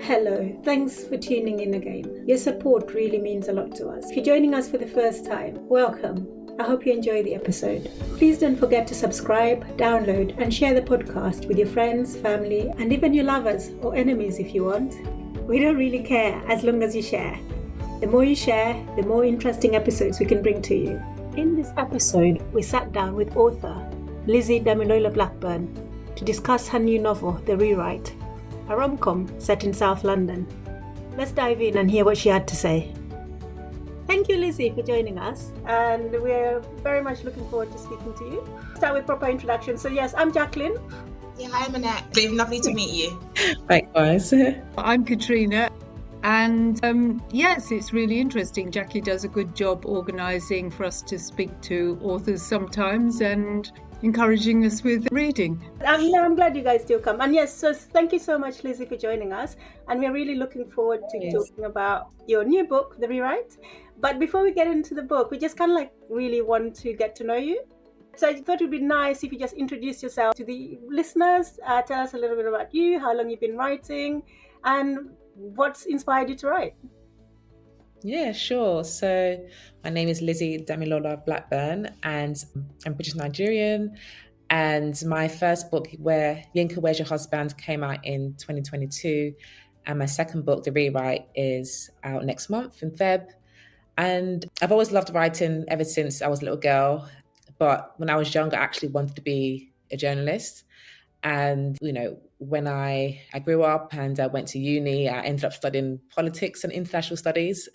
Hello, thanks for tuning in again. Your support really means a lot to us. If you're joining us for the first time, welcome. I hope you enjoy the episode. Please don't forget to subscribe, download, and share the podcast with your friends, family, and even your lovers or enemies if you want. We don't really care as long as you share. The more you share, the more interesting episodes we can bring to you. In this episode, we sat down with author Lizzie Damilola Blackburn to discuss her new novel, The Rewrite, a rom-com set in South London. Let's dive in and hear what she had to say. Thank you, Lizzie, for joining us, and we're very much looking forward to speaking to you. Start with proper introduction. So yes, I'm Jacqueline. Yeah, hi, Manette. Lovely to meet you. Likewise. I'm Katrina, and yes, it's really interesting. Jackie does a good job organising for us to speak to authors sometimes and encouraging us with reading. I'm glad you guys do come. And yes, so thank you so much, Lizzie, for joining us. And we're really looking forward to talking about your new book, The Rewrite. But before we get into the book, we just kind of really want to get to know you. So I thought it would be nice if you just introduce yourself to the listeners, tell us a little bit about you, how long you've been writing, and what's inspired you to write. Yeah, sure. So my name is Lizzie Damilola Blackburn, and I'm British Nigerian. And my first book, Where Yinka, Where's Your Husband, came out in 2022. And my second book, The Rewrite, is out next month in Feb. And I've always loved writing ever since I was a little girl. But when I was younger, I actually wanted to be a journalist. And, when I grew up and I went to uni, I ended up studying politics and international studies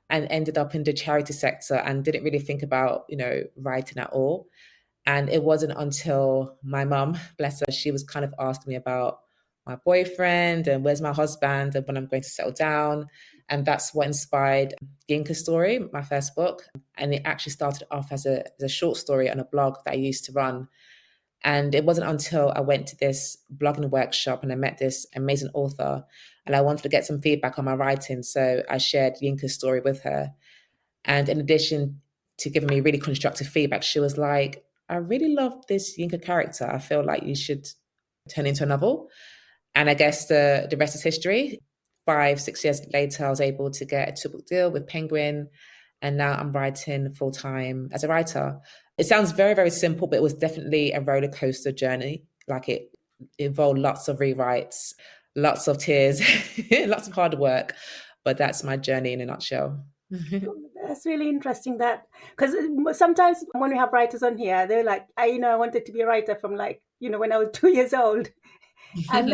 and ended up in the charity sector and didn't really think about, writing at all. And it wasn't until my mum, bless her, she was kind of asking me about my boyfriend and where's my husband and when I'm going to settle down. And that's what inspired Yinka's story, my first book. And it actually started off as a short story on a blog that I used to run. And it wasn't until I went to this blogging workshop and I met this amazing author and I wanted to get some feedback on my writing. So I shared Yinka's story with her. And in addition to giving me really constructive feedback, she was like, I really love this Yinka character. I feel like you should turn into a novel. And I guess the rest is history. 5-6 years later, I was able to get a 2-book deal with Penguin. And now I'm writing full-time as a writer. It sounds very, very simple, but it was definitely a roller coaster journey. Like it involved lots of rewrites, lots of tears, lots of hard work. But that's my journey in a nutshell. That's really interesting that, because sometimes when we have writers on here, they're like, I wanted to be a writer from when I was 2 years old. and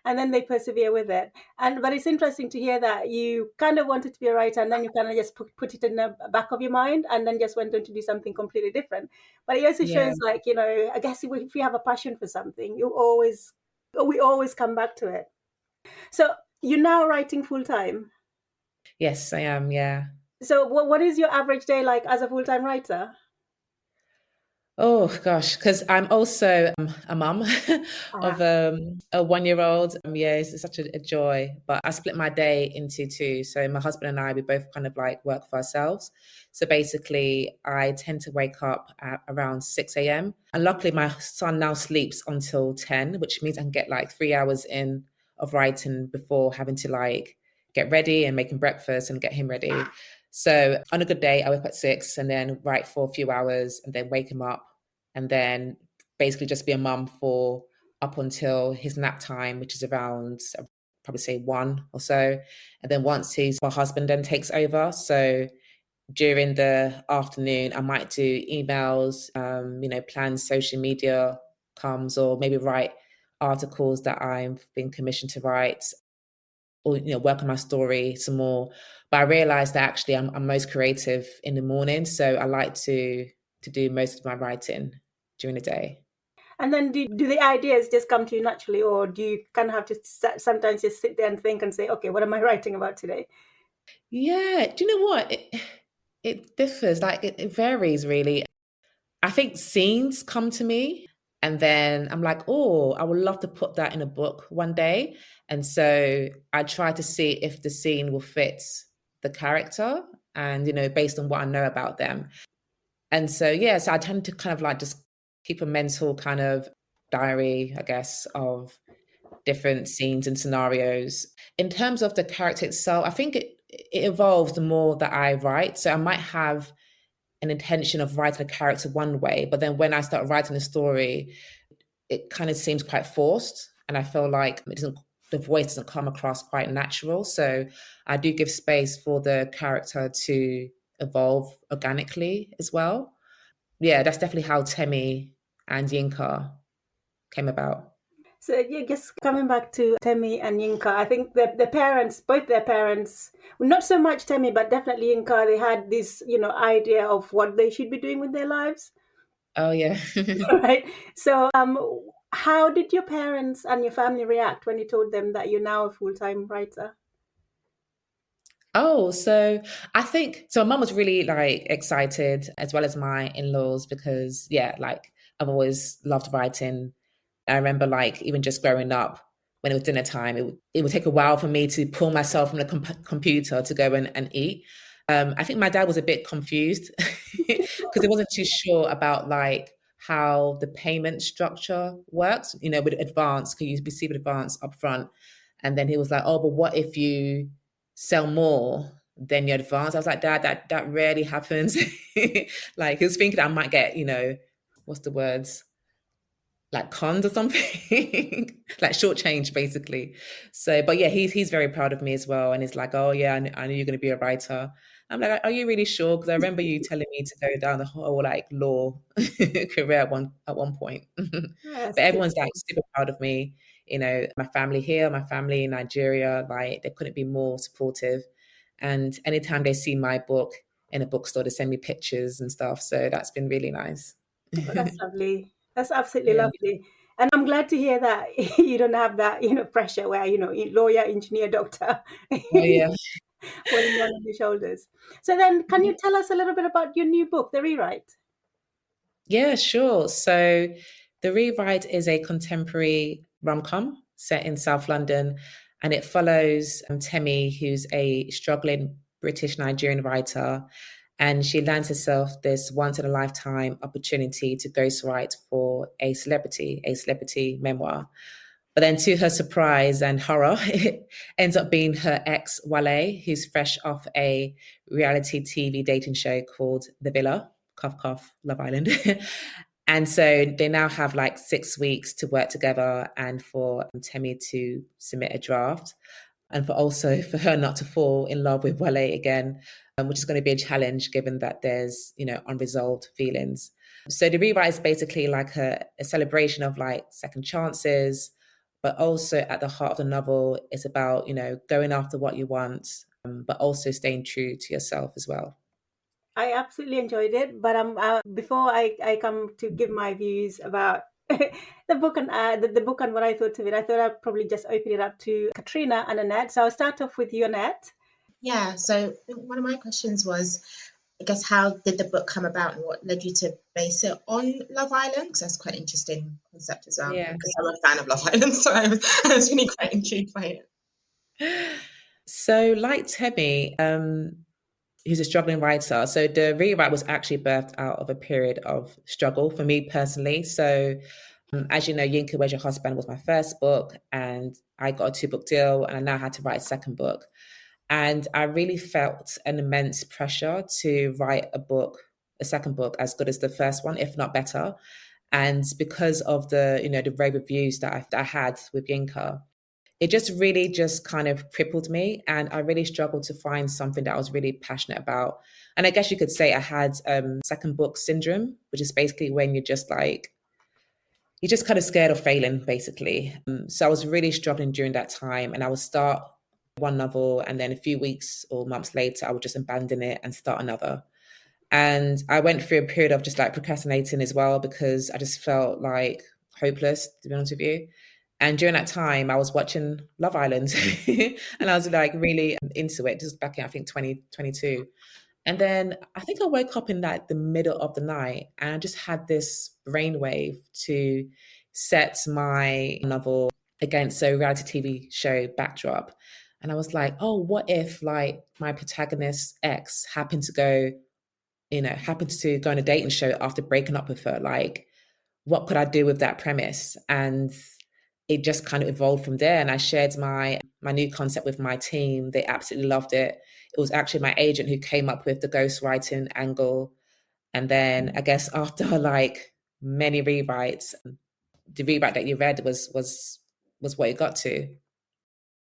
then they persevere with it. But it's interesting to hear that you kind of wanted to be a writer and then you kind of just put it in the back of your mind and then just went on to do something completely different. But it also shows I guess if you have a passion for something, we always come back to it. So you're now writing full time? Yes, I am. Yeah. So what is your average day like as a full-time writer? Oh gosh, because I'm also a mum of a 1-year-old. It's such a joy. But I split my day into two. So my husband and I, we both kind of work for ourselves. So basically, I tend to wake up at around 6 a.m. And luckily, my son now sleeps until 10, which means I can get 3 hours in of writing before having to get ready and making breakfast and get him ready. So on a good day, I wake up at 6 and then write for a few hours and then wake him up and then basically just be a mum for up until his nap time, which is around, I'd probably say 1 or so. And then once my husband then takes over. So during the afternoon, I might do emails, plan social media comms or maybe write articles that I've been commissioned to write or work on my story some more. But I realized that actually I'm most creative in the morning, so I like to do most of my writing during the day. And then do the ideas just come to you naturally, or do you kind of have to sometimes just sit there and think and say, okay, what am I writing about today? Yeah, do you know what? It differs. It varies really. I think scenes come to me and then I'm like, oh, I would love to put that in a book one day. And so I try to see if the scene will fit the character and, based on what I know about them. And so, so I tend to kind of just keep a mental kind of diary, I guess, of different scenes and scenarios. In terms of the character itself, I think it evolves the more that I write. So I might have an intention of writing a character one way, but then when I start writing a story, it kind of seems quite forced, and I feel like the voice doesn't come across quite natural. So I do give space for the character to evolve organically as well. Yeah, that's definitely how Temi and Yinka came about. So yeah, just coming back to Temi and Yinka, I think the parents, both their parents, well, not so much Temi, but definitely Yinka, they had this, idea of what they should be doing with their lives, Oh yeah. right? So, how did your parents and your family react when you told them that you're now a full-time writer? Oh, so I think so. My mum was really like excited, as well as my in-laws, because yeah, like I've always loved writing. I remember like even just growing up, when it was dinner time, it would take a while for me to pull myself from the computer to go and eat. I think my dad was a bit confused because he wasn't too sure about like how the payment structure works. With advance, can you receive advance upfront? And then he was like, "Oh, but what if you sell more than your advance?" I was like, "Dad, that rarely happens." Like he was thinking I might get, what's the words? Like cons or something, like short change basically. So, but yeah, he's very proud of me as well, and he's like, "Oh yeah, I knew you're going to be a writer." I'm like, "Are you really sure?" Because I remember you telling me to go down the whole like law career at one point. Yes, But good. everyone's like super proud of me. My family here, my family in Nigeria, like they couldn't be more supportive. And anytime they see my book in a bookstore, they send me pictures and stuff. So that's been really nice. Oh, that's lovely. That's absolutely Yeah. lovely. And I'm glad to hear that you don't have that, pressure where, lawyer, engineer, doctor Oh yeah. falling down on your shoulders. So then, can you tell us a little bit about your new book, The Rewrite? Yeah, sure. So The Rewrite is a contemporary rom-com set in South London, and it follows Temi, who's a struggling British Nigerian writer, and she lands herself this once in a lifetime opportunity to ghostwrite for a celebrity memoir. But then, to her surprise and horror, it ends up being her ex, Wale, who's fresh off a reality TV dating show called The Villa, cough, cough, Love Island. And so they now have like 6 weeks to work together and for Temi to submit a draft. And for her not to fall in love with Wale again, which is going to be a challenge given that there's, unresolved feelings. So the rewrite is basically like a celebration of like second chances, but also at the heart of the novel is about, going after what you want, but also staying true to yourself as well. I absolutely enjoyed it, but before I come to give my views about the book and the book and what I thought of it, I thought I'd probably just open it up to Katrina and Annette. So I'll start off with you, Annette. Yeah, so one of my questions was, I guess, how did the book come about and what led you to base it on Love Island? Because that's quite an interesting concept as well. Yeah. Because I'm a fan of Love Island, so I was really quite intrigued by it. So, like Temi, who's a struggling writer, so the rewrite was actually birthed out of a period of struggle for me personally. So, as you know, Yinka, Where's Your Husband was my first book, and I got a 2-book deal, and I now had to write a second book. And I really felt an immense pressure to write a second book as good as the first one, if not better. And because of the rave reviews that I had with Yinka, it just really just kind of crippled me. And I really struggled to find something that I was really passionate about. And I guess you could say I had second book syndrome, which is basically when you're just kind of scared of failing, basically. So I was really struggling during that time, and I would start one novel, and then a few weeks or months later, I would just abandon it and start another. And I went through a period of just like procrastinating as well because I just felt like hopeless, to be honest with you. And during that time, I was watching Love Island, and I was like really into it, just back in I think 2022. And then I think I woke up in like the middle of the night and I just had this brainwave to set my novel against a reality TV show backdrop. And I was like, oh, what if like my protagonist's ex happened to go on a dating show after breaking up with her? Like, what could I do with that premise? And it just kind of evolved from there. And I shared my new concept with my team. They absolutely loved it. It was actually my agent who came up with the ghostwriting angle. And then I guess after like many rewrites, the rewrite that you read was what it got to.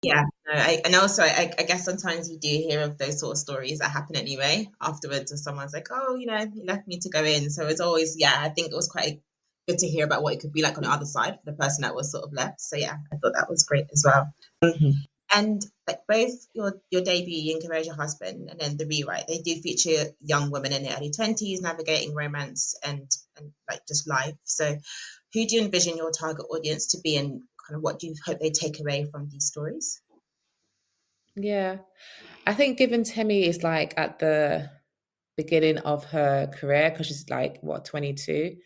Yeah, no, and also I guess sometimes you do hear of those sort of stories that happen anyway afterwards, or someone's like, oh, you left me to go in. So it's always, yeah, I think it was quite good to hear about what it could be like on the other side for the person that was sort of left. So yeah, I thought that was great as well. Mm-hmm. And like both your debut, You Encourage Your Husband, and then the rewrite, they do feature young women in their early 20s navigating romance and like just life. So who do you envision your target audience to be, and kind of what do you hope they take away from these stories? Yeah. I think given Temi is like at the beginning of her career, because she's like, what, 22?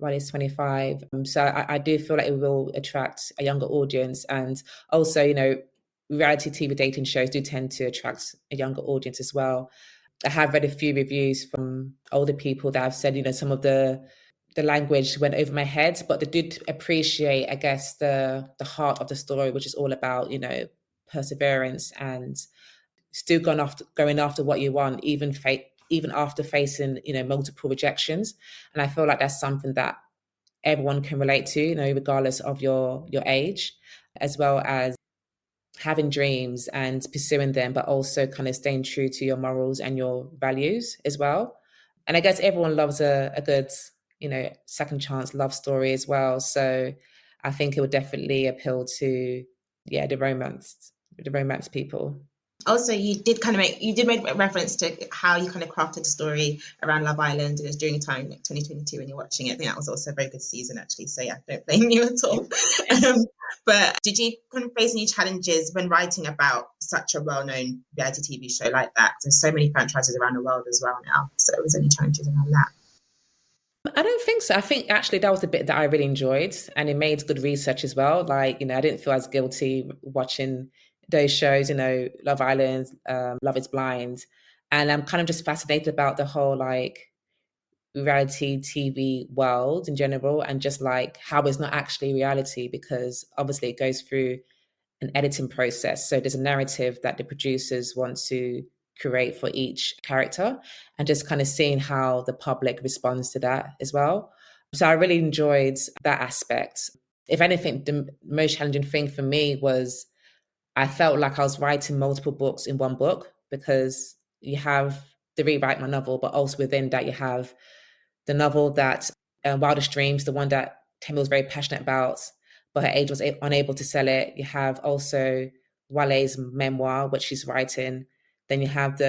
Riley's 25. So I do feel like it will attract a younger audience. And also, reality TV dating shows do tend to attract a younger audience as well. I have read a few reviews from older people that have said, some of the language went over my head, but they did appreciate, I guess, the heart of the story, which is all about, perseverance and still going after what you want, even after facing, multiple rejections. And I feel like that's something that everyone can relate to, regardless of your age, as well as having dreams and pursuing them, but also kind of staying true to your morals and your values as well. And I guess everyone loves a good, second chance love story as well. So I think it would definitely appeal to, the romance people. Also, you did make reference to how you kind of crafted the story around Love Island, and it was during a time like 2022 when you're watching it. I think that was also a very good season, actually. So yeah, don't blame you at all. But did you kind of face any challenges when writing about such a well-known reality TV show like that? There's so many franchises around the world as well now. So was there any challenges around that? I don't think so. I think actually that was the bit that I really enjoyed, and it made good research as well. Like, I didn't feel as guilty watching those shows, Love Island, Love is Blind. And I'm kind of just fascinated about the whole like reality TV world in general, and just like how it's not actually reality, because obviously it goes through an editing process. So there's a narrative that the producers want to create for each character, and just kind of seeing how the public responds to that as well. So I really enjoyed that aspect. If anything, the most challenging thing for me was I felt like I was writing multiple books in one book, because you have the rewrite my novel, but also within that you have the novel that Wildest Dreams, the one that Temi was very passionate about, but her age was unable to sell it. You have also Wale's memoir, which she's writing. Then you have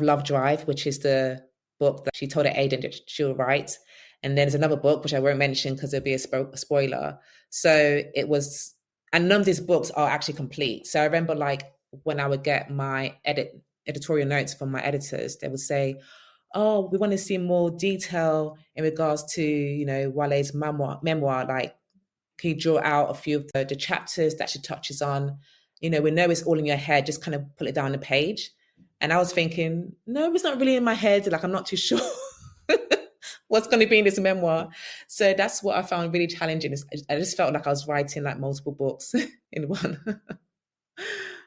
Love Drive, which is the book that she told her agent that she'll write. And then there's another book, which I won't mention because it'll be a spoiler. So it was, and none of these books are actually complete. So I remember like when I would get my editorial notes from my editors, they would say, oh, we want to see more detail in regards to, Wale's memoir. Like, can you draw out a few of the chapters that she touches on? We know it's all in your head, just kind of pull it down the page. And I was thinking, no, it's not really in my head. Like, I'm not too sure what's going to be in this memoir. So that's what I found really challenging. I just felt like I was writing like multiple books in one.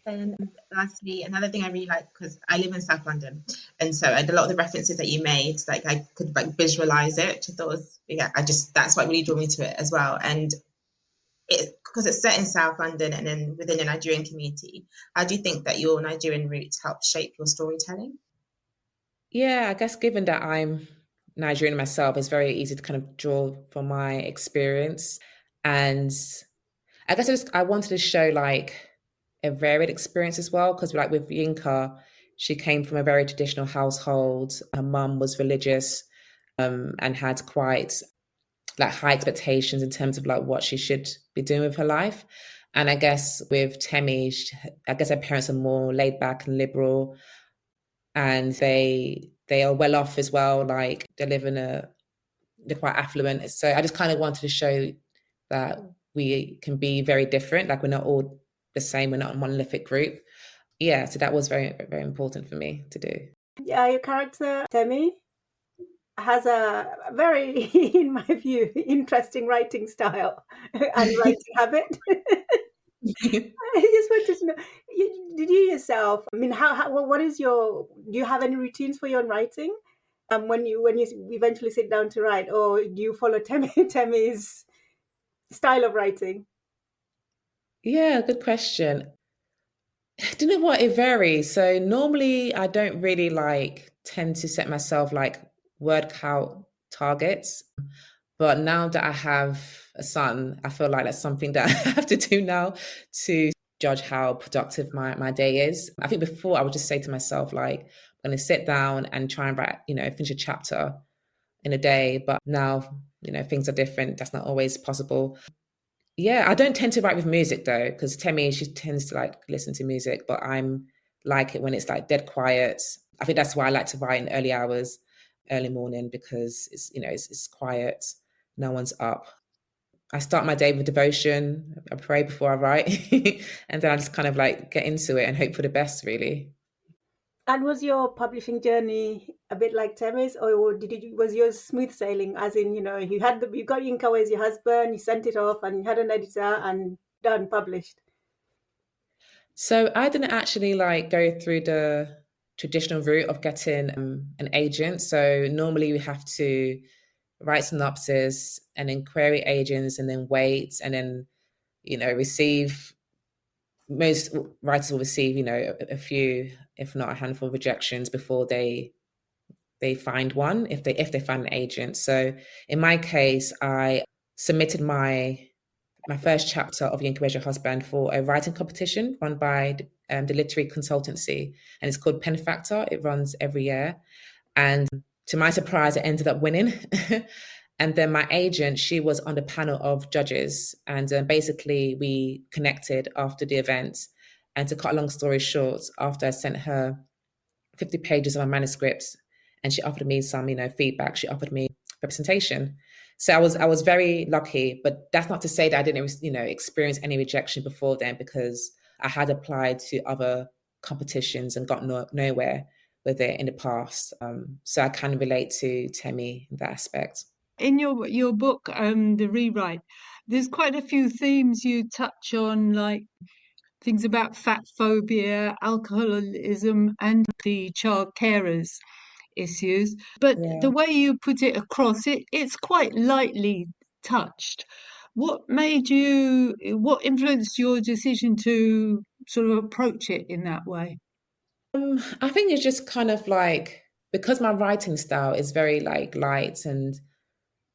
And lastly, another thing I really like, because I live in South London, and so and a lot of the references that you made, like I could like visualize it, which I thought was, that's what really drew me to it as well. And it, because it's set in South London and then within the Nigerian community, how do you think that your Nigerian roots help shape your storytelling? Yeah, I guess given that I'm Nigerian myself, it's very easy to kind of draw from my experience. And I guess I wanted to show like a varied experience as well, because like with Yinka, she came from a very traditional household. Her mum was religious, and had quite like high expectations in terms of like what she should be doing with her life. And I guess with Temi, I guess her parents are more laid back and liberal, and they are well off as well. Like they're quite affluent. So I just kind of wanted to show that we can be very different. Like we're not all the same. We're not a monolithic group. Yeah, so that was very, very important for me to do. Yeah, your character, Temi? has a very, in my view, interesting writing style and writing habit. I just wanted to know, did you yourself, I mean, what is your, do you have any routines for your own writing? When you eventually sit down to write, or do you follow Temi's style of writing? Yeah, good question. Do you know what? It varies. So normally I don't really tend to set myself word count targets. But now that I have a son, I feel like that's something that I have to do now to judge how productive my day is. I think before I would just say to myself, I'm going to sit down and try and write, finish a chapter in a day. But now, things are different. That's not always possible. Yeah, I don't tend to write with music though, because Temi, she tends to listen to music, but I'm like it when it's dead quiet. I think that's why I like to write in early hours, early morning, because it's quiet, no one's up. I start my day with devotion. I pray before I write, and then I just kind of get into it and hope for the best, really. And was your publishing journey a bit like Temi's, or was yours smooth sailing? As in, you got Yinka as your husband, you sent it off, and you had an editor, and done, published. So I didn't actually go through the traditional route of getting an agent. So normally we have to write synopsis and then query agents and then wait and then receive. Most writers will receive a few, if not a handful of rejections before they find one, if they find an agent. So in my case, I submitted my first chapter of Yinka Where's Your Husband for a writing competition run by the literary consultancy, and it's called Pen Factor. It runs every year, and to my surprise, it ended up winning. And then my agent, she was on the panel of judges, and basically we connected after the event. And to cut a long story short, after I sent her 50 pages of my manuscripts, and she offered me some, feedback, she offered me representation. So I was very lucky, but that's not to say that I didn't, experience any rejection before then, because I had applied to other competitions and got nowhere with it in the past. So I can relate to Temi in that aspect. In your book, The Rewrite, there's quite a few themes you touch on, like things about fat phobia, alcoholism, and the child carers issues. But Yeah. the way you put it across, it's quite lightly touched. What influenced your decision to sort of approach it in that way? I think it's just kind of because my writing style is very light and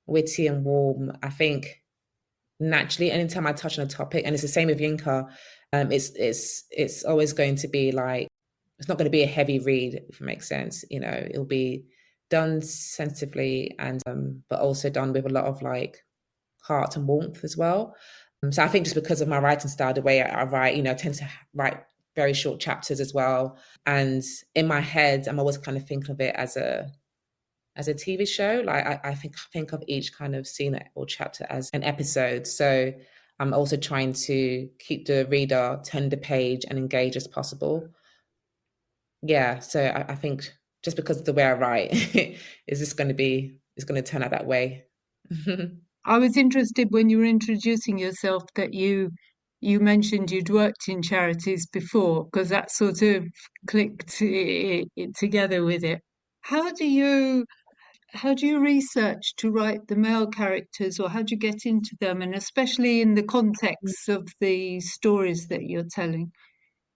witty and warm. I think naturally, anytime I touch on a topic, and it's the same with Yinka, it's always going to be it's not going to be a heavy read, if it makes sense. It'll be done sensitively and but also done with a lot of heart and warmth as well. So I think just because of my writing style, the way I write, I tend to write very short chapters as well. And in my head, I'm always kind of thinking of it as a TV show. I think of each kind of scene or chapter as an episode. So I'm also trying to keep the reader turn the page and engage as possible. Yeah, so I think just because of the way I write, it's going to turn out that way. I was interested when you were introducing yourself that you mentioned you'd worked in charities before, because that sort of clicked it together with it. How do you how do you research to write the male characters, or how do you get into them, and especially in the context of the stories that you're telling?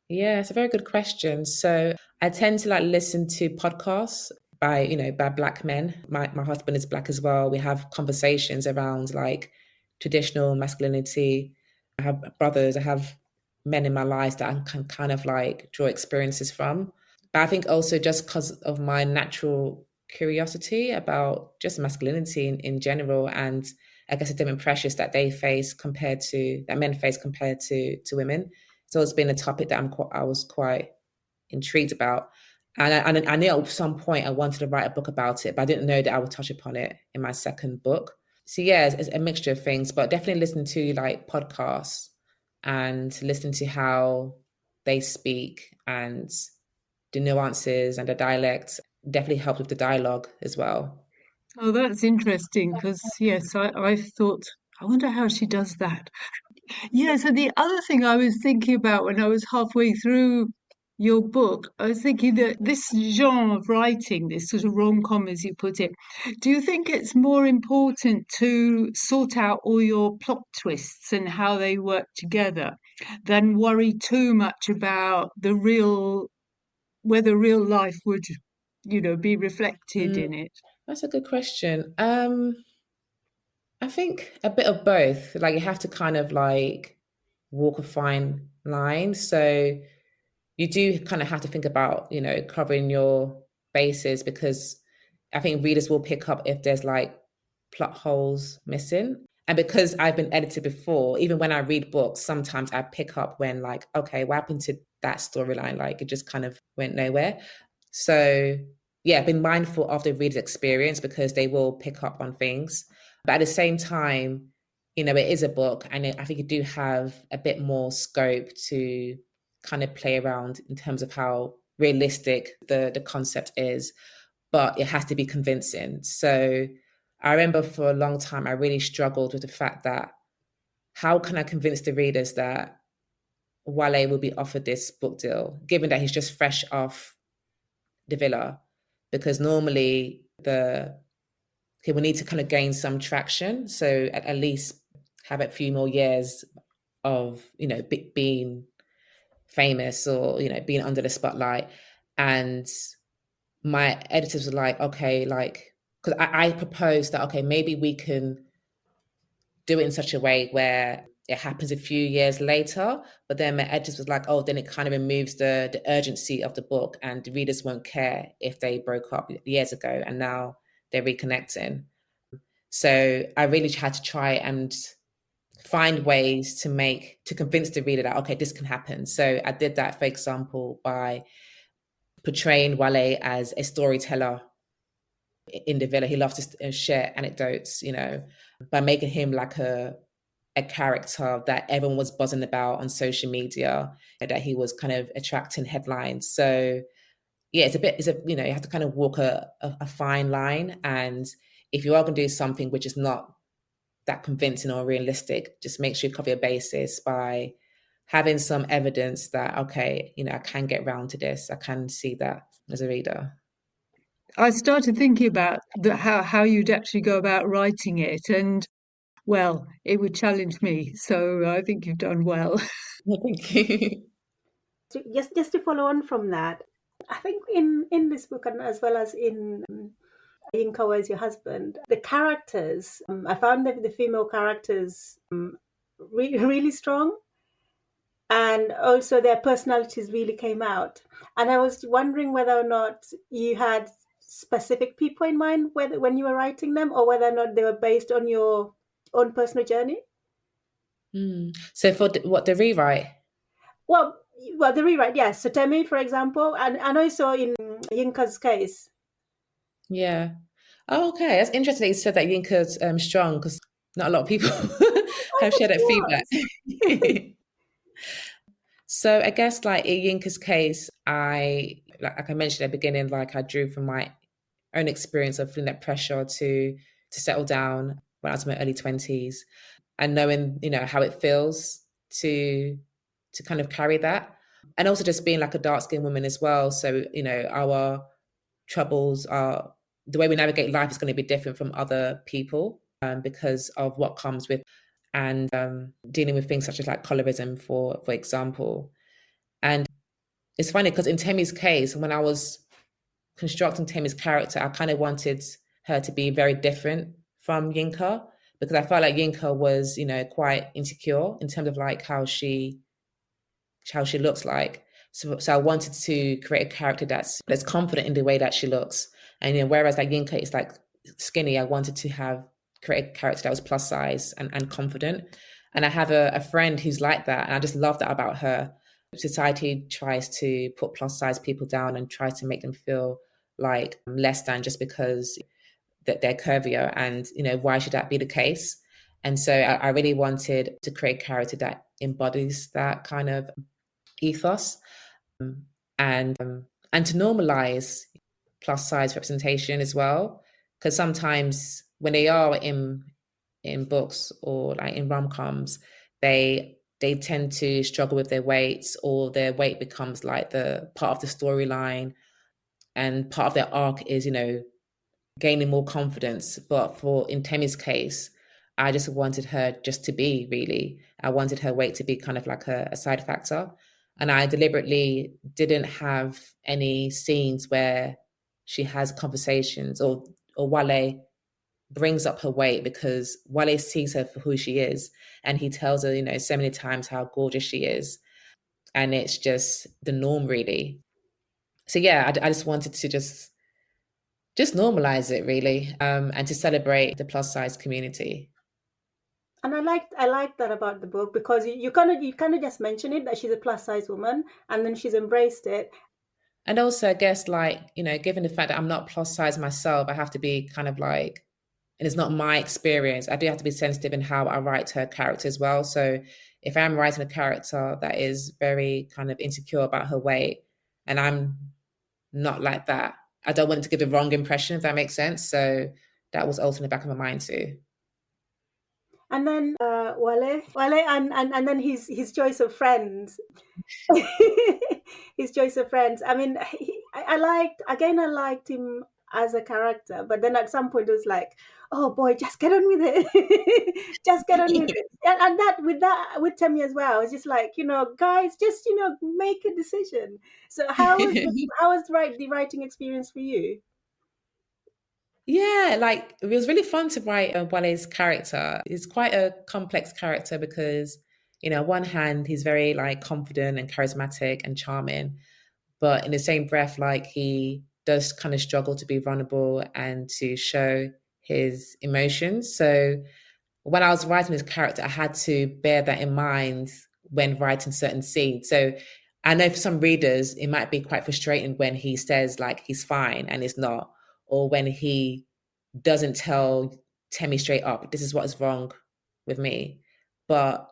Yeah, it's a very good question. So I tend to listen to podcasts by black men. My husband is black as well. We have conversations around traditional masculinity. I have brothers, I have men in my life that I can kind of draw experiences from. But I think also just because of my natural curiosity about just masculinity in general, and I guess the different pressures that men face compared to women. So it's been a topic that I was quite intrigued about. And I knew at some point I wanted to write a book about it, but I didn't know that I would touch upon it in my second book. So yeah, it's a mixture of things, but definitely listening to podcasts and listening to how they speak and the nuances and the dialects definitely helped with the dialogue as well. Oh, that's interesting because, yes, I thought, I wonder how she does that. Yeah, so the other thing I was thinking about when I was halfway through your book, I was thinking that this genre of writing, this sort of rom-com as you put it, do you think it's more important to sort out all your plot twists and how they work together than worry too much about whether real life would, be reflected Mm, in it? that's a good question. I think a bit of both. Like you have to kind of like walk a fine line. So you do kind of have to think about, covering your bases because I think readers will pick up if there's like plot holes missing. And because I've been edited before, even when I read books, sometimes I pick up when like, okay, what happened to that storyline? Like it just kind of went nowhere. So yeah, I've been mindful of the reader's experience because they will pick up on things. But at the same time, it is a book, and I think you do have a bit more scope to kind of play around in terms of how realistic the concept is, but it has to be convincing. So I remember for a long time, I really struggled with the fact that how can I convince the readers that Wale will be offered this book deal, given that he's just fresh off the villa? Because normally he will need to kind of gain some traction. So at least have a few more years of, being famous or, being under the spotlight. And my editors were like, okay, like, because I proposed that, okay, maybe we can do it in such a way where it happens a few years later, but then my editors was like, oh, then it kind of removes the urgency of the book and the readers won't care if they broke up years ago and now they're reconnecting. So I really had to try and find ways to convince the reader that, okay, this can happen. So I did that, for example, by portraying Wale as a storyteller in the villa. He loves to share anecdotes, by making him like a character that everyone was buzzing about on social media, that he was kind of attracting headlines. So yeah, you have to kind of walk a fine line. And if you are going to do something which is not that convincing or realistic, just make sure you cover your basis by having some evidence that, okay, I can get round to this. I can see that as a reader. I started thinking about how you'd actually go about writing it, and well, it would challenge me. So I think you've done well. Well, thank you. Just to follow on from that, I think in this book and as well as in Yinka Where's Your Husband, the characters, I found that the female characters really strong, and also their personalities really came out. And I was wondering whether or not you had specific people in mind when you were writing them, or whether or not they were based on your own personal journey. So for what the rewrite? Well, the rewrite, yes. So Temi, for example, and also in Yinka's case. Yeah. Oh, okay. That's interesting that you said that Yinka's strong because not a lot of people I have thought shared that she was. feedback. So I guess like in Yinka's case, like I mentioned at the beginning, like I drew from my own experience of feeling that pressure to settle down when I was in my early 20s and knowing, how it feels to kind of carry that. And also just being like a dark skinned woman as well. So, our troubles are the way we navigate life is going to be different from other people because of what comes with and dealing with things such as like colorism, for example. And it's funny because in Temi's case, when I was constructing Temi's character, I kind of wanted her to be very different from Yinka because I felt like Yinka was, quite insecure in terms of like how she looks like. So I wanted to create a character that's confident in the way that she looks. And whereas like Yinka is like skinny, I wanted to create a character that was plus size and confident. And I have a friend who's like that, and I just love that about her. Society tries to put plus size people down and tries to make them feel like less than just because that they're curvier. And why should that be the case? And so I really wanted to create a character that embodies that kind of ethos, and to normalize plus size representation as well, Because sometimes when they are in books or like in rom-coms, they tend to struggle with their weights, or their weight becomes like the part of the storyline, and part of their arc is, gaining more confidence. But for in Temi's case, I just wanted her just to be, really. I wanted her weight to be kind of like a side factor. And I deliberately didn't have any scenes where she has conversations, or Wale brings up her weight, because Wale sees her for who she is. And he tells her, so many times how gorgeous she is. And it's just the norm, really. So yeah, I just wanted to just normalize it, really, and to celebrate the plus size community. And I like that about the book, because you kind of just mention it, that she's a plus size woman, and then she's embraced it. And also, I guess, like, given the fact that I'm not plus size myself, I have to be kind of like, and it's not my experience, I do have to be sensitive in how I write her character as well. So if I'm writing a character that is very kind of insecure about her weight, and I'm not like that, I don't want it to give the wrong impression, if that makes sense. So that was also in the back of my mind too. And then Wale, and then his choice of friends. His choice of friends. I mean, I liked him as a character, but then at some point it was like, oh boy, just get on with it. Just get on with it. And with Temi as well, it's just like, guys, just make a decision. So how was the writing experience for you? Yeah, like it was really fun to write Wale's character. He's quite a complex character because, on one hand, he's very like confident and charismatic and charming, but in the same breath, like he does kind of struggle to be vulnerable and to show his emotions. So when I was writing his character, I had to bear that in mind when writing certain scenes. So I know for some readers, it might be quite frustrating when he says like he's fine and it's not, or when he doesn't tell Temi straight up, this is what is wrong with me. But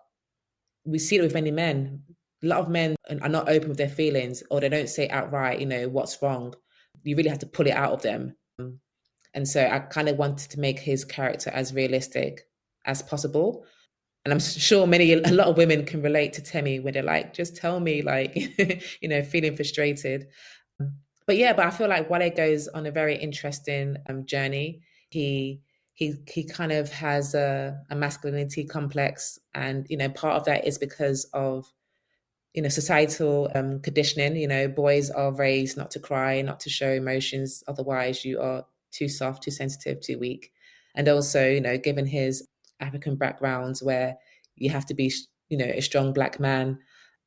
we see it with many men. A lot of men are not open with their feelings, or they don't say outright, what's wrong. You really have to pull it out of them. And so I kind of wanted to make his character as realistic as possible. And I'm sure a lot of women can relate to Temi when they're like, just tell me, like, feeling frustrated. But I feel like Wale goes on a very interesting journey. He kind of has a masculinity complex, and part of that is because of societal conditioning. Boys are raised not to cry, not to show emotions, otherwise you are too soft, too sensitive, too weak. And also, given his African backgrounds, where you have to be a strong Black man,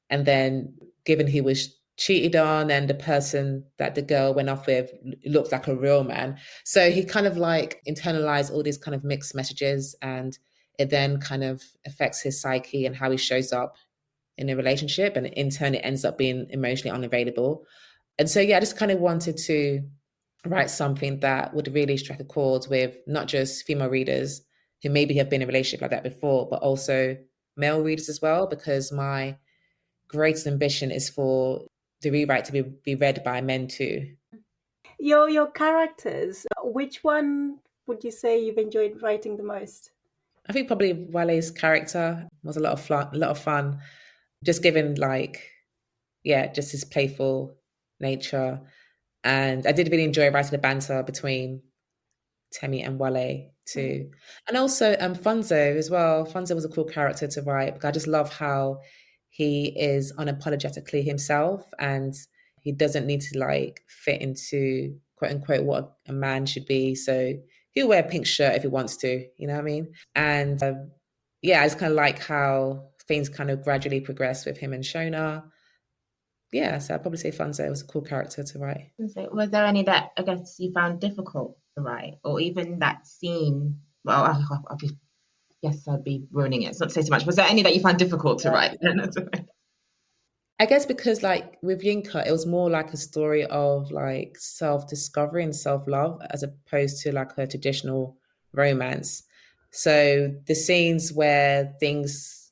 and then given he was cheated on and the person that the girl went off with looked like a real man, so he kind of like internalized all these kind of mixed messages, and it then kind of affects his psyche and how he shows up in a relationship, and in turn it ends up being emotionally unavailable. And so I just kind of wanted to write something that would really strike a chord with not just female readers who maybe have been in a relationship like that before, but also male readers as well, because my greatest ambition is for the rewrite to be read by men too. Your characters, which one would you say you've enjoyed writing the most? I think probably Wale's character was a lot of fun, just given just his playful nature. And I did really enjoy writing the banter between Temi and Wale too. And also Funzo as well. Funzo was a cool character to write, because I just love how he is unapologetically himself, and he doesn't need to like fit into quote unquote what a man should be. So he'll wear a pink shirt if he wants to, you know what I mean? And I just kind of like how things kind of gradually progress with him and Shona. Yeah, so I'd probably say Funzo was a cool character to write. So was there any that I guess you found difficult to write, or even that scene? Well, yes, I'd be ruining it. So not to say too much. Was there any that you found difficult to write? I guess because like with Yinka, it was more like a story of like self-discovery and self-love, as opposed to like a traditional romance. So the scenes where things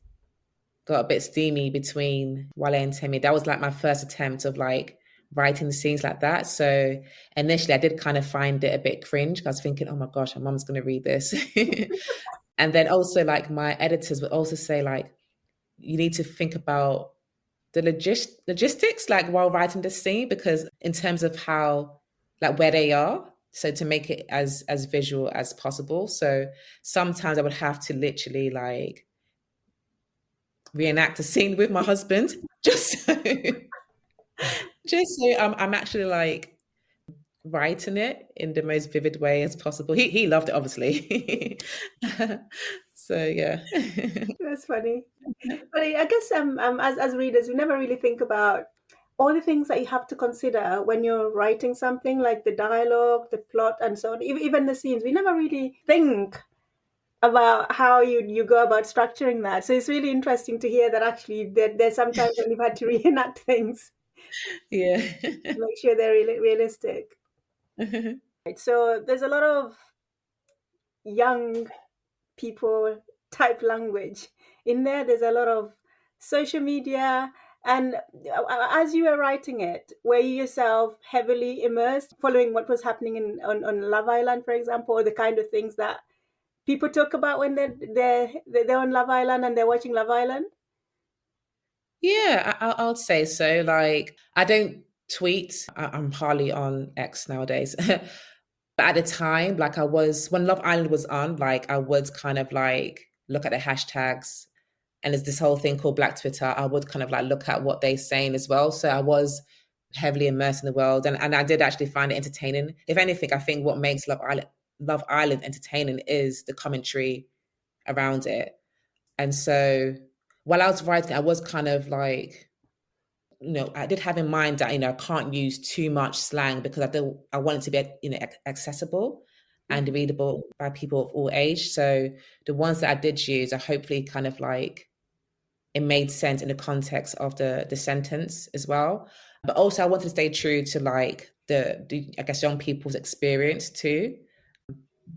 got a bit steamy between Wale and Temi, that was like my first attempt of like writing scenes like that. So initially I did kind of find it a bit cringe. I was thinking, oh my gosh, my mom's going to read this. And then also like my editors would also say like, you need to think about the logistics like while writing this scene, because in terms of how like where they are, so to make it as visual as possible. So sometimes I would have to literally like reenact a scene with my husband just so I'm actually like writing it in the most vivid way as possible. He loved it, obviously. So yeah. That's funny. But I guess as readers, we never really think about all the things that you have to consider when you're writing something, like the dialogue, the plot, and so on. Even the scenes, we never really think about how you go about structuring that. So it's really interesting to hear that actually there's sometimes when you've had to reenact things Yeah. to make sure they're really realistic. Right, so there's a lot of young people type language in there. There's a lot of social media. And as you were writing it, were you yourself heavily immersed, following what was happening on Love Island, for example, or the kind of things that people talk about when they're on Love Island and they're watching Love Island? Yeah, I'll say so. Like, I don't tweet. I'm hardly on X nowadays. But at the time, like I was, when Love Island was on, like I would kind of like look at the hashtags, and there's this whole thing called Black Twitter. I would kind of like look at what they're saying as well. So I was heavily immersed in the world, and I did actually find it entertaining. If anything, I think what makes Love Island entertaining is the commentary around it. And so while I was writing, I was kind of like, I did have in mind that, I can't use too much slang because I want it to be, accessible and readable by people of all age. So the ones that I did use are hopefully kind of like, it made sense in the context of the sentence as well. But also I wanted to stay true to like the I guess young people's experience too.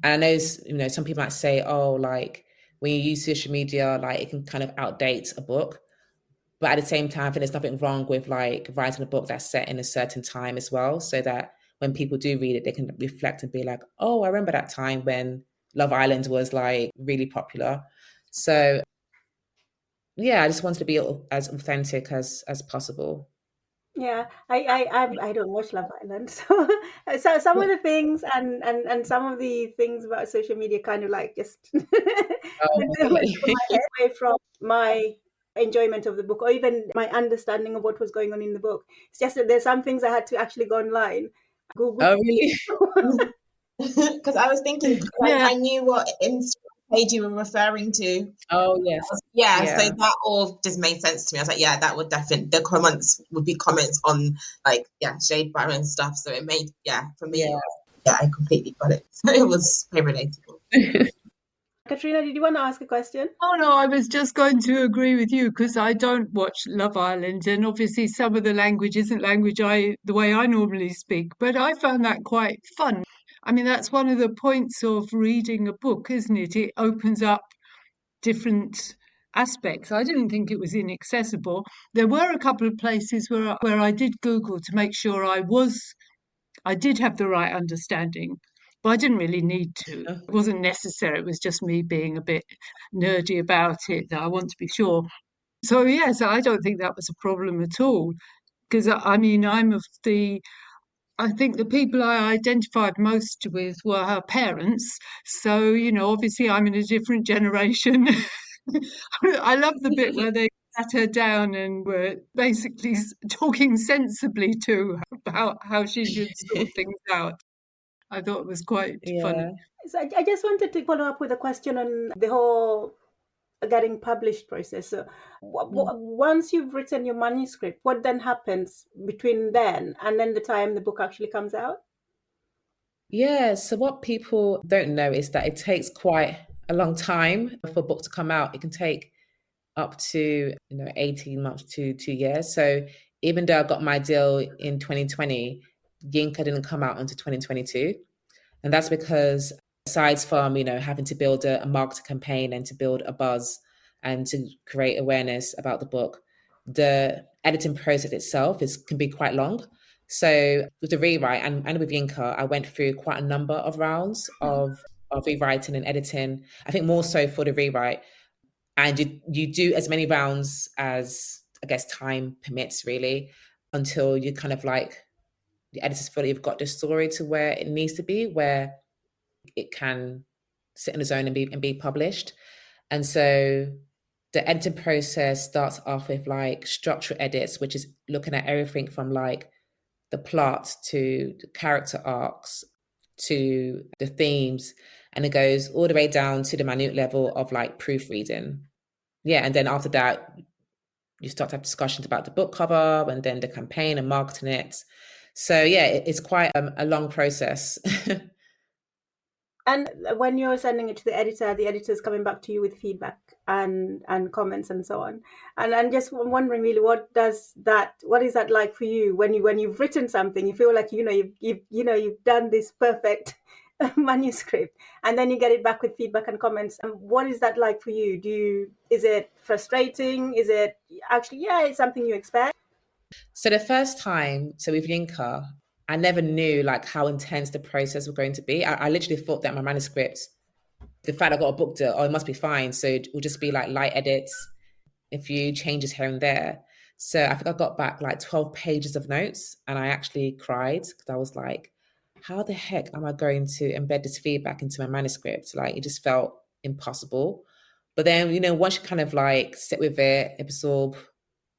And I know, some people might say, oh, like when you use social media, like it can kind of outdate a book. But at the same time, I think there's nothing wrong with like writing a book that's set in a certain time as well, so that when people do read it, they can reflect and be like, oh, I remember that time when Love Island was like really popular. So yeah, I just wanted to be as authentic as possible. Yeah, I don't watch Love Island, so some of the things and some of the things about social media kind of like just went Oh, over okay. my head, away from my enjoyment of the book or even my understanding of what was going on in the book. It's just that there's some things I had to actually go online, Google. Oh, really? Because I was thinking, like, Yeah. I knew what Insta page you were referring to. Oh, yes. Yeah, Yeah. so that all just made sense to me. I was like, yeah, that would definitely, the comments would be comments on like, yeah, Shade Byron stuff. So it made, for me, Yeah. I completely got it. So it was very relatable. Katrina, did you want to ask a question? Oh no, I was just going to agree with you because I don't watch Love Island, and obviously some of the language isn't language the way I normally speak, but I found that quite fun. I mean, that's one of the points of reading a book, isn't it? It opens up different aspects. I didn't think it was inaccessible. There were a couple of places where I did Google to make sure I did have the right understanding, but I didn't really need to. It wasn't necessary. It was just me being a bit nerdy about it that I want to be sure. So yes, I don't think that was a problem at all. Because I mean, I think the people I identified most with were her parents. So, obviously I'm in a different generation. I love the bit where they sat her down and were basically talking sensibly to her about how she should sort things out. I thought it was quite funny. Yeah. So I just wanted to follow up with a question on the whole getting published process. So once you've written your manuscript, what then happens between then and then the time the book actually comes out? Yeah. So what people don't know is that it takes quite a long time for a book to come out. It can take up to 18 months to 2 years. So even though I got my deal in 2020, Yinka didn't come out until 2022. And that's because aside from, having to build a marketing campaign and to build a buzz and to create awareness about the book, the editing process itself can be quite long. So with the rewrite and with Yinka, I went through quite a number of rounds of rewriting and editing. I think more so for the rewrite. And you do as many rounds as, I guess, time permits, really, until you kind of like the editors feel you've got the story to where it needs to be, where it can sit in its own and be published. And so the editing process starts off with like structural edits, which is looking at everything from like the plot to the character arcs to the themes, and it goes all the way down to the minute level of like proofreading. Yeah, and then after that, you start to have discussions about the book cover and then the campaign and marketing it. So yeah, it's quite a long process. And when you're sending it to the editor's coming back to you with feedback and comments and so on. And I'm just wondering really, what is that like for you when you've written something, you feel like you've done this perfect manuscript, and then you get it back with feedback and comments. And what is that like for you? Is it frustrating? Is it actually it's something you expect? So the first time, with Yinka, I never knew like how intense the process was going to be. I literally thought that my manuscript, the fact I got a book deal, it must be fine. So it will just be like light edits, a few changes here and there. So I think I got back like 12 pages of notes, and I actually cried because I was like, how the heck am I going to embed this feedback into my manuscript? Like, it just felt impossible. But then, once you kind of like sit with it, absorb,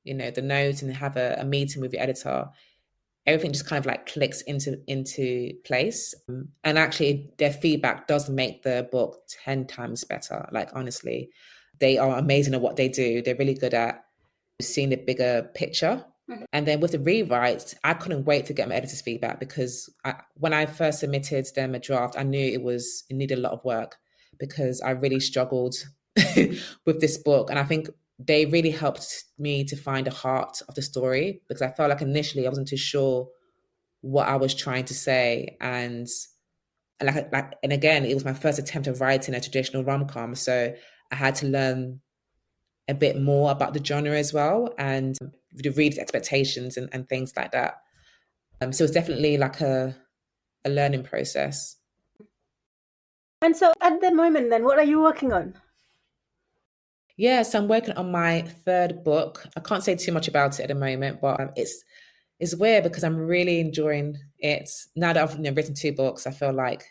the notes, and have a meeting with your editor, everything just kind of like clicks into place. And actually their feedback does make the book 10 times better. Like, honestly, they are amazing at what they do. They're really good at seeing the bigger picture. Mm-hmm. And then with the rewrites, I couldn't wait to get my editor's feedback, because when I first submitted them a draft, I knew it needed a lot of work, because I really struggled with this book. And I think they really helped me to find the heart of the story, because I felt like initially I wasn't too sure what I was trying to say. And again, it was my first attempt at writing a traditional rom-com. So I had to learn a bit more about the genre as well, and the reader's expectations and things like that. So it's definitely like a learning process. And so at the moment then, what are you working on? Yeah, so I'm working on my third book. I can't say too much about it at the moment, but it's weird because I'm really enjoying it. Now that I've written 2 books, I feel like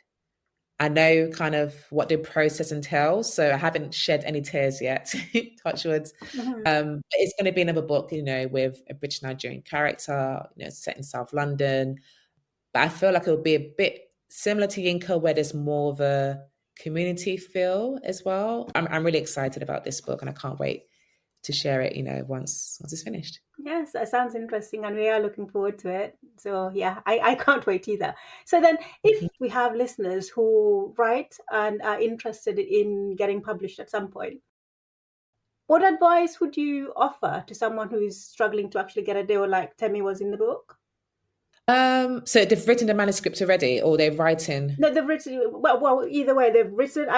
I know kind of what the process entails. So I haven't shed any tears yet, touch wood. Mm-hmm. But it's going to be another book, with a British Nigerian character, set in South London. But I feel like it'll be a bit similar to Yinka, where there's more of a community feel as well. I'm really excited about this book, and I can't wait to share it, once it's finished. Yes, that sounds interesting, and we are looking forward to it. So yeah, I can't wait either. So then, if we have listeners who write and are interested in getting published at some point, what advice would you offer to someone who is struggling to actually get a deal, like Temi was in the book? So they've written the manuscript already, or they're writing? No, they've written. Well, either way, they've written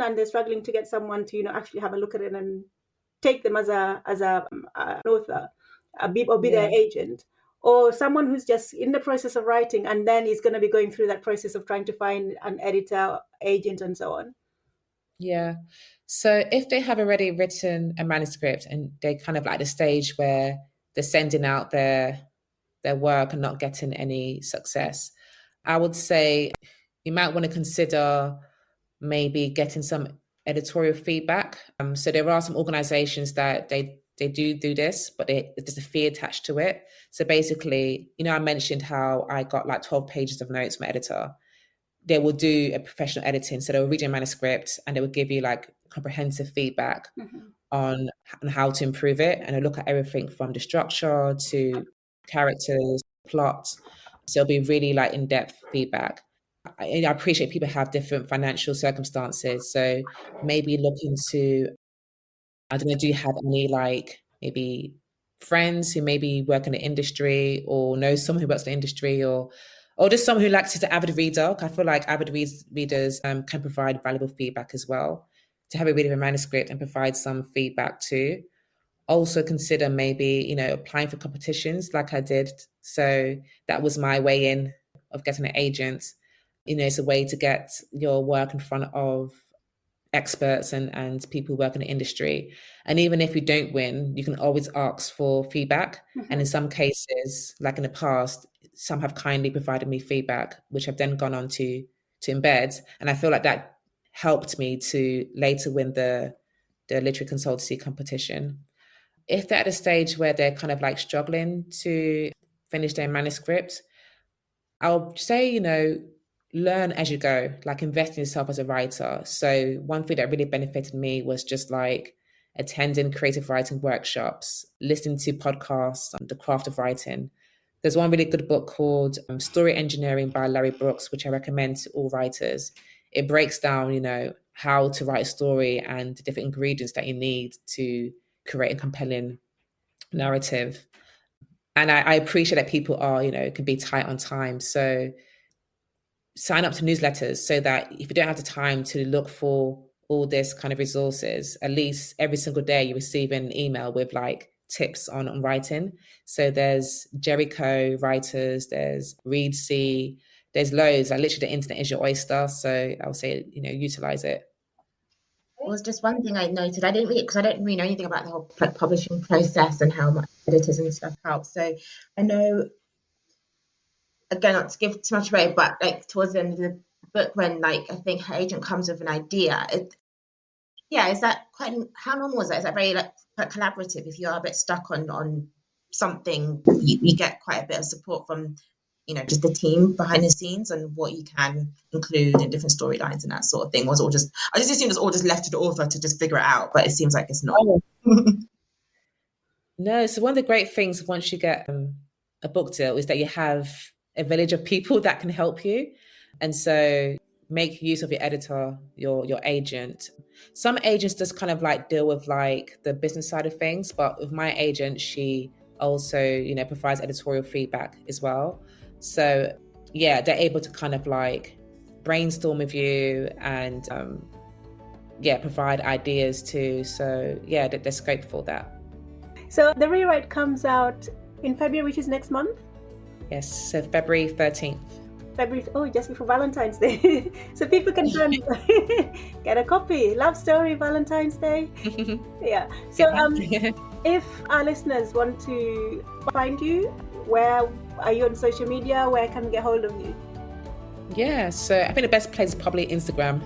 and they're struggling to get someone to actually have a look at it and take them as an author, or be their agent, or someone who's just in the process of writing and then is going to be going through that process of trying to find an editor, agent, and so on. Yeah. So if they have already written a manuscript and they kind of like the stage where they're sending out their work and not getting any success, I would say you might want to consider maybe getting some editorial feedback. So there are some organizations that they do this, but there's a fee attached to it. So basically, I mentioned how I got like 12 pages of notes from my editor. They will do a professional editing. So they'll read your manuscript and they will give you like comprehensive feedback on how to improve it. And they'll look at everything from the structure to characters, plots. So it'll be really like in-depth feedback. I appreciate people have different financial circumstances. So maybe look into, I don't know, do you have any like maybe friends who maybe work in the industry or know someone who works in the industry, or just someone who likes to avid reader? I feel like avid readers can provide valuable feedback as well, to have a read of a manuscript and provide some feedback too. also consider maybe, applying for competitions like I did. So that was my way in of getting an agent. It's a way to get your work in front of experts and people who work in the industry. And even if you don't win, you can always ask for feedback. And in some cases, like in the past, some have kindly provided me feedback, which I've then gone on to embed. And I feel like that helped me to later win the literary consultancy competition. If they're at a stage where they're kind of like struggling to finish their manuscript, I'll say, learn as you go, like invest in yourself as a writer. So one thing that really benefited me was just like attending creative writing workshops, listening to podcasts on the craft of writing. There's one really good book called Story Engineering by Larry Brooks, which I recommend to all writers. It breaks down, how to write a story and the different ingredients that you need to create a compelling narrative. And I appreciate that people can be tight on time. So sign up to newsletters so that if you don't have the time to look for all this kind of resources, at least every single day you receive an email with like tips on writing. So there's Jericho Writers, there's Read C, there's loads. Like literally the internet is your oyster. So I would say, utilize it. It was just one thing I noted. I don't really know anything about the whole like publishing process and how much editors and stuff help. So I know, again, not to give too much away, but like towards the end of the book, when like I think her agent comes with an idea, is that quite, how normal is that? Is that very like quite collaborative? If you are a bit stuck on something, you get quite a bit of support from just the team behind the scenes and what you can include in different storylines and that sort of thing. Was all just, I just assumed it's all just left to the author to just figure it out, but it seems like it's not. No, so one of the great things once you get a book deal is that you have a village of people that can help you. And so make use of your editor, your agent. Some agents just kind of like deal with like the business side of things, but with my agent, she also, provides editorial feedback as well. So yeah, they're able to kind of like brainstorm with you and provide ideas too. So yeah, there's scope for that. So the rewrite comes out in February, which is next month? Yes, so February 13th. Just before Valentine's Day. So people can get a copy. Love story, Valentine's Day. Yeah. So if our listeners want to find you, where are you on social media? Where can we get hold of you? Yeah, so I think the best place is probably Instagram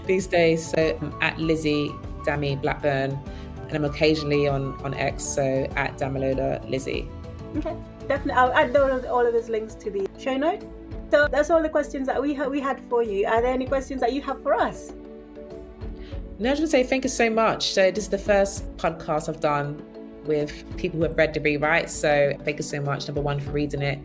these days. So I'm at Lizzie Dami Blackburn, and I'm occasionally on X, so at Damilola Lizzie. Okay, definitely. I'll add all of those links to the show note. So that's all the questions that we had for you. Are there any questions that you have for us? No, I just want to say thank you so much. So this is the first podcast I've done with people who have read the rewrite. So thank you so much, number one, for reading it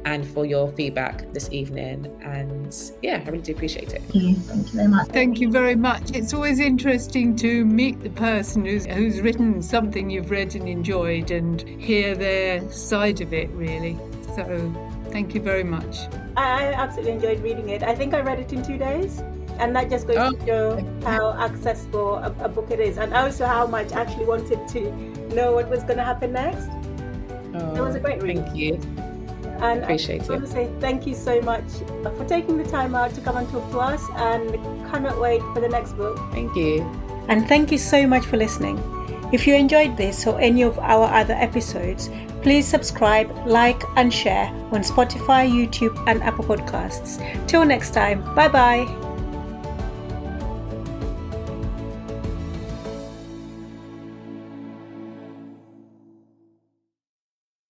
and for your feedback this evening. And yeah, I really do appreciate it. Thank you very much. Thank you very much. It's always interesting to meet the person who's written something you've read and enjoyed and hear their side of it, really. So thank you very much. I absolutely enjoyed reading it. I think I read it in 2 days, and that just goes to show how accessible a book it is, and also how much I actually wanted to know what was going to happen next. It was a great read. Thank you. And appreciate it. I want to say thank you so much for taking the time out to come and talk to us, and cannot wait for the next book. Thank you. And thank you so much for listening. If you enjoyed this or any of our other episodes, please subscribe, like and share on Spotify, YouTube and Apple Podcasts. Till next time, bye bye.